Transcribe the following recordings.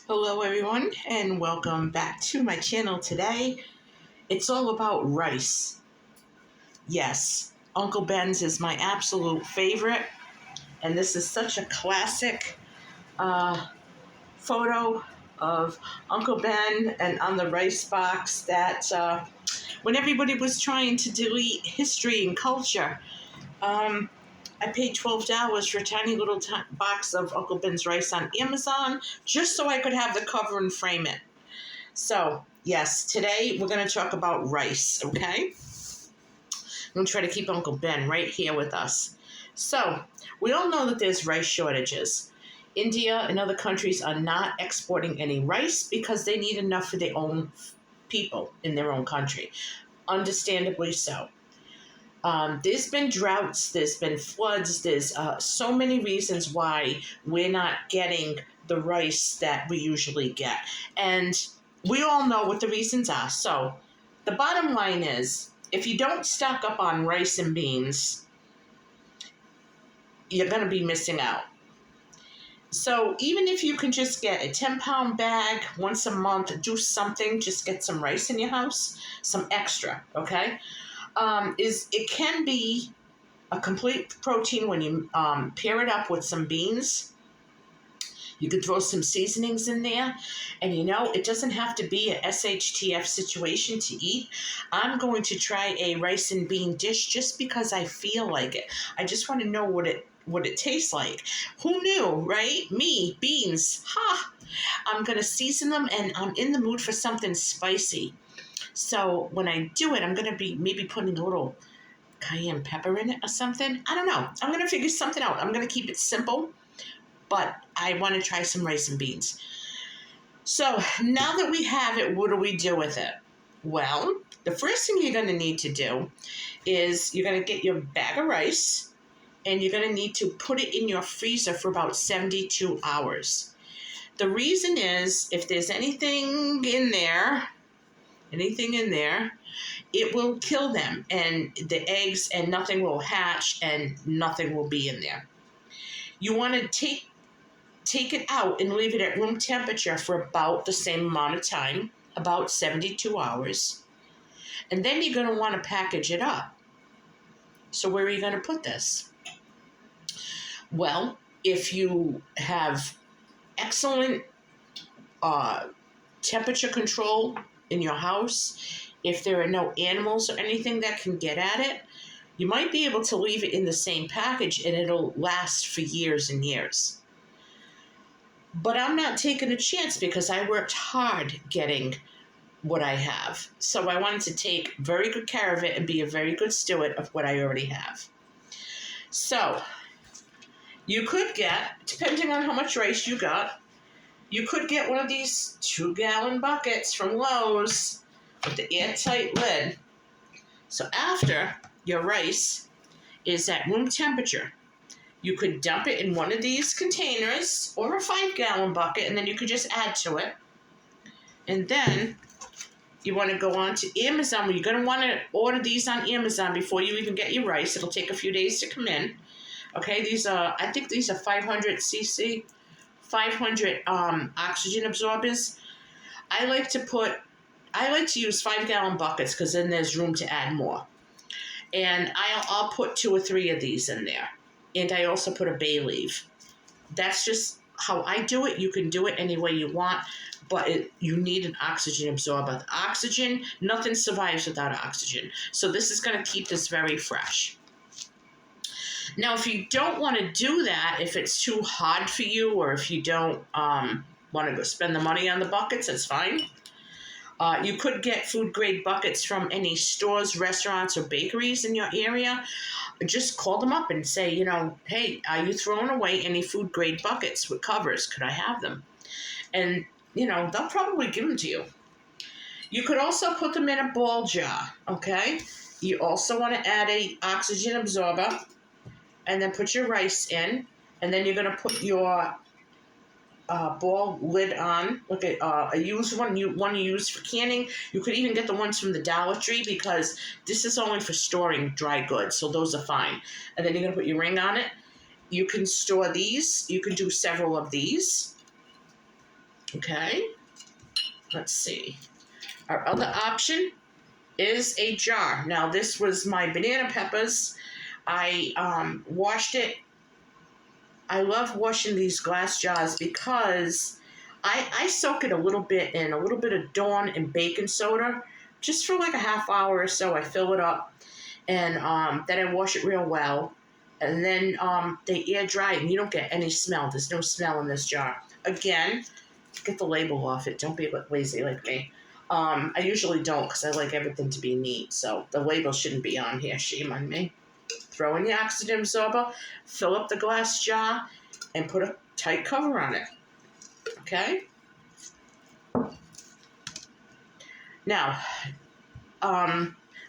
Hello everyone and welcome back to my channel today. It's all about rice. Yes, Uncle Ben's is my absolute favorite, and this is such a classic photo of Uncle Ben and on the rice box that when everybody was trying to delete history and culture, I paid $12 for a tiny little box of Uncle Ben's rice on Amazon just so I could have the cover and frame it. So, yes, today we're going to talk about rice, okay? I'm going to try to keep Uncle Ben right here with us. So, we all know that there's rice shortages. India and other countries are not exporting any rice because they need enough for their own people in their own country. Understandably so. There's been droughts, there's been floods, there's so many reasons why we're not getting the rice that we usually get. And we all know what the reasons are. So the bottom line is, if you don't stock up on rice and beans, you're going to be missing out. So even if you can just get a 10-pound bag once a month, do something, just get some rice in your house, some extra, okay? It can be a complete protein when you pair it up with some beans. You could throw some seasonings in there. And it doesn't have to be a SHTF situation to eat. I'm going to try a rice and bean dish just because I feel like it. I just want to know what it tastes like. Who knew, right? Me, beans. Ha! I'm going to season them, and I'm in the mood for something spicy. So when I do it, I'm going to be maybe putting a little cayenne pepper in it or something. I don't know. I'm going to figure something out. I'm going to keep it simple, but I want to try some rice and beans. So now that we have it, what do we do with it? Well, the first thing you're going to need to do is you're going to get your bag of rice, and you're going to need to put it in your freezer for about 72 hours. The reason is, if there's anything in there, it will kill them, and the eggs, and nothing will hatch, and nothing will be in there. You want to take it out and leave it at room temperature for about the same amount of time, about 72 hours. And then you're going to want to package it up. So where are you going to put this? Well, if you have excellent temperature control in your house, if there are no animals or anything that can get at it, you might be able to leave it in the same package and it'll last for years and years. But I'm not taking a chance because I worked hard getting what I have. So I wanted to take very good care of it and be a very good steward of what I already have. So you could get, depending on how much rice you got, you could get one of these 2-gallon buckets from Lowe's with the airtight lid. So after your rice is at room temperature, you could dump it in one of these containers or a 5-gallon bucket, and then you could just add to it. And then you want to go on to Amazon. You're going to want to order these on Amazon before you even get your rice. It'll take a few days to come in. Okay, I think these are 500 cc. 500 oxygen absorbers. I like to use 5-gallon buckets because then there's room to add more. And I'll put 2 or 3 of these in there. And I also put a bay leaf. That's just how I do it. You can do it any way you want, but you need an oxygen absorber. Oxygen, nothing survives without oxygen. So this is going to keep this very fresh. Now, if you don't want to do that, if it's too hard for you, or if you don't want to go spend the money on the buckets, that's fine. You could get food-grade buckets from any stores, restaurants, or bakeries in your area. Just call them up and say, hey, are you throwing away any food-grade buckets with covers? Could I have them? And, they'll probably give them to you. You could also put them in a ball jar, okay? You also want to add a oxygen absorber, and then put your rice in, and then you're going to put your ball lid on. Look at a used one you want to use for canning. You could even get the ones from the Dollar Tree because this is only for storing dry goods, so those are fine. And then you're going to put your ring on it. You can store these. You can do several of these. Okay, let's see. Our other option is a jar. Now, this was my banana peppers. I washed it. I love washing these glass jars because I soak it a little bit in a little bit of Dawn and baking soda, just for like a half hour or so. I fill it up, and then I wash it real well, and then they air dry, and you don't get any smell. There's no smell in this jar. Again, get the label off it. Don't be lazy like me. I usually don't because I like everything to be neat, so the label shouldn't be on here. Shame on me. Throw in the oxygen absorber, fill up the glass jar, and put a tight cover on it. Okay? Now,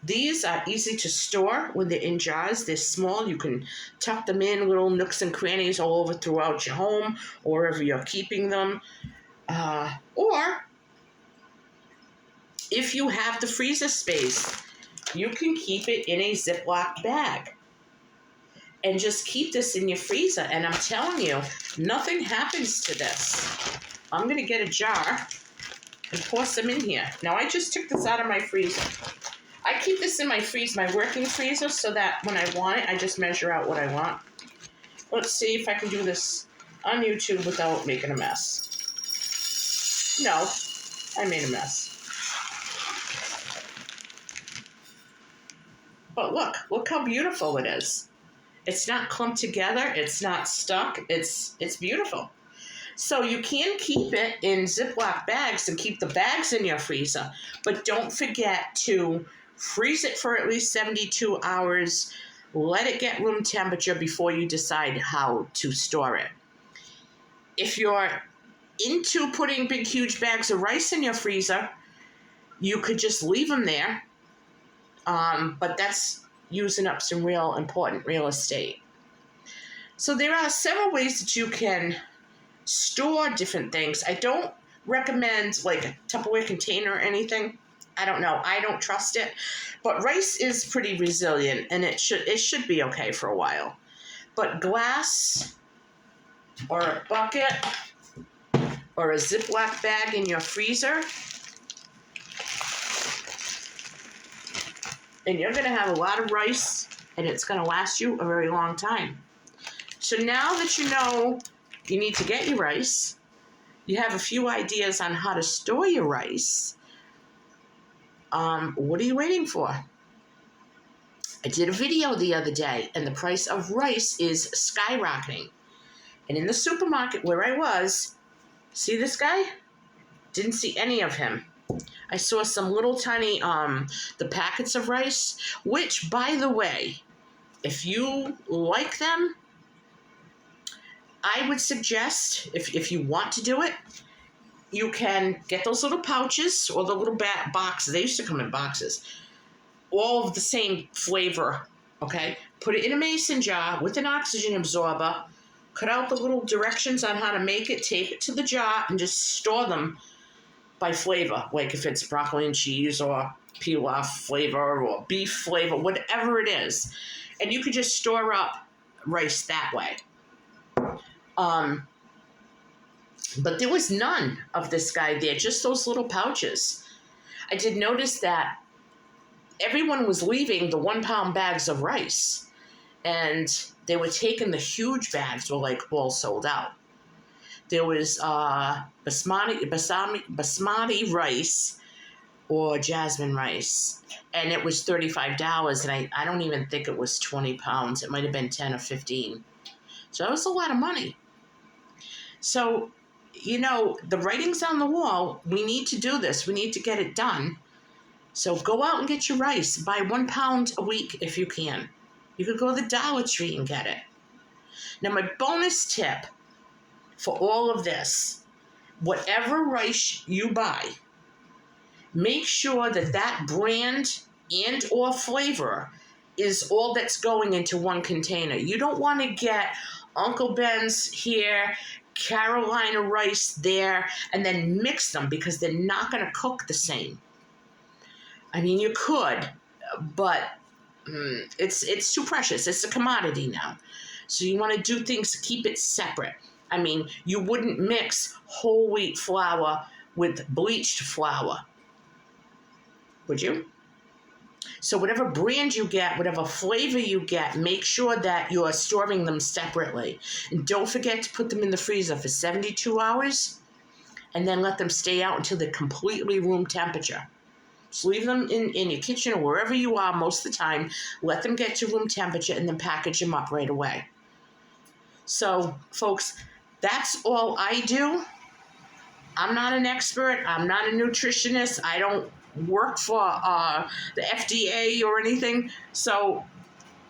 these are easy to store when they're in jars. They're small. You can tuck them in little nooks and crannies all over throughout your home or wherever you're keeping them. Or if you have the freezer space, you can keep it in a Ziploc bag and just keep this in your freezer. And I'm telling you, nothing happens to this. I'm going to get a jar and pour some in here. Now, I just took this out of my freezer. I keep this in my working freezer, so that when I want it, I just measure out what I want. Let's see if I can do this on YouTube without making a mess. No, I made a mess. But look how beautiful it is. It's not clumped together. It's not stuck. It's beautiful. So you can keep it in Ziploc bags and keep the bags in your freezer, but don't forget to freeze it for at least 72 hours. Let it get room temperature before you decide how to store it. If you're into putting big, huge bags of rice in your freezer, you could just leave them there. But that's using up some real important real estate. So there are several ways that you can store different things. I don't recommend like a Tupperware container or anything. I don't know. I don't trust it. But rice is pretty resilient, and it should be okay for a while. But glass or a bucket or a Ziploc bag in your freezer, and you're going to have a lot of rice, and it's going to last you a very long time. So now that you know you need to get your rice, you have a few ideas on how to store your rice. What are you waiting for? I did a video the other day, and the price of rice is skyrocketing. And in the supermarket where I was, see this guy? Didn't see any of him. I saw some little tiny, the packets of rice, which, by the way, if you like them, I would suggest, if you want to do it, you can get those little pouches or the little boxes. They used to come in boxes. All of the same flavor, okay? Put it in a mason jar with an oxygen absorber. Cut out the little directions on how to make it. Tape it to the jar and just store them by flavor. Like if it's broccoli and cheese or pilaf flavor or beef flavor, whatever it is. And you can just store up rice that way. But there was none of this guy there, just those little pouches. I did notice that everyone was leaving the 1 pound bags of rice, and they were taking the huge bags, were like all sold out. There was basmati rice or jasmine rice, and it was $35, and I don't even think it was 20 pounds. It might have been 10 or 15. So that was a lot of money. So, you know, the writing's on the wall. We need to do this. We need to get it done. So go out and get your rice. Buy 1 pound a week if you can. You could go to the Dollar Tree and get it. Now, my bonus tip for all of this, whatever rice you buy, make sure that that brand and or flavor is all that's going into one container. You don't want to get Uncle Ben's here, Carolina rice there, and then mix them because they're not going to cook the same. I mean, you could, but it's too precious. It's a commodity now. So you want to do things to keep it separate. I mean, you wouldn't mix whole wheat flour with bleached flour, would you? So whatever brand you get, whatever flavor you get, make sure that you are storing them separately. And don't forget to put them in the freezer for 72 hours and then let them stay out until they're completely room temperature. So leave them in your kitchen or wherever you are most of the time. Let them get to room temperature and then package them up right away. So, folks, that's all I do. I'm not an expert. I'm not a nutritionist. I don't work for the FDA or anything. So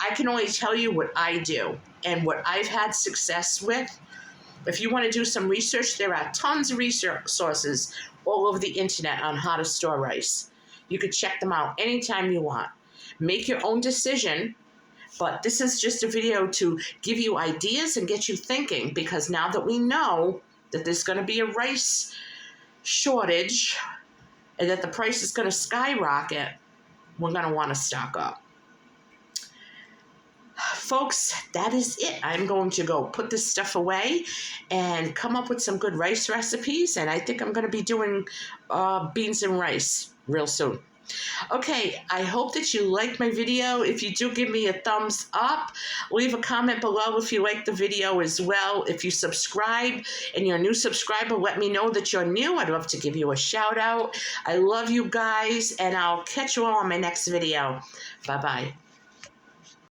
I can only tell you what I do and what I've had success with. If you want to do some research, there are tons of research sources all over the internet on how to store rice. You could check them out anytime you want. Make your own decision, but this is just a video to give you ideas and get you thinking, because now that we know that there's going to be a rice shortage and that the price is going to skyrocket, we're going to want to stock up. Folks, that is it. I'm going to go put this stuff away and come up with some good rice recipes, and I think I'm going to be doing beans and rice real soon. Okay, I hope that you liked my video. If you do, give me a thumbs up. Leave a comment below if you like the video as well. If you subscribe and you're a new subscriber, let me know that you're new. I'd love to give you a shout out. I love you guys, and I'll catch you all on my next video. Bye-bye.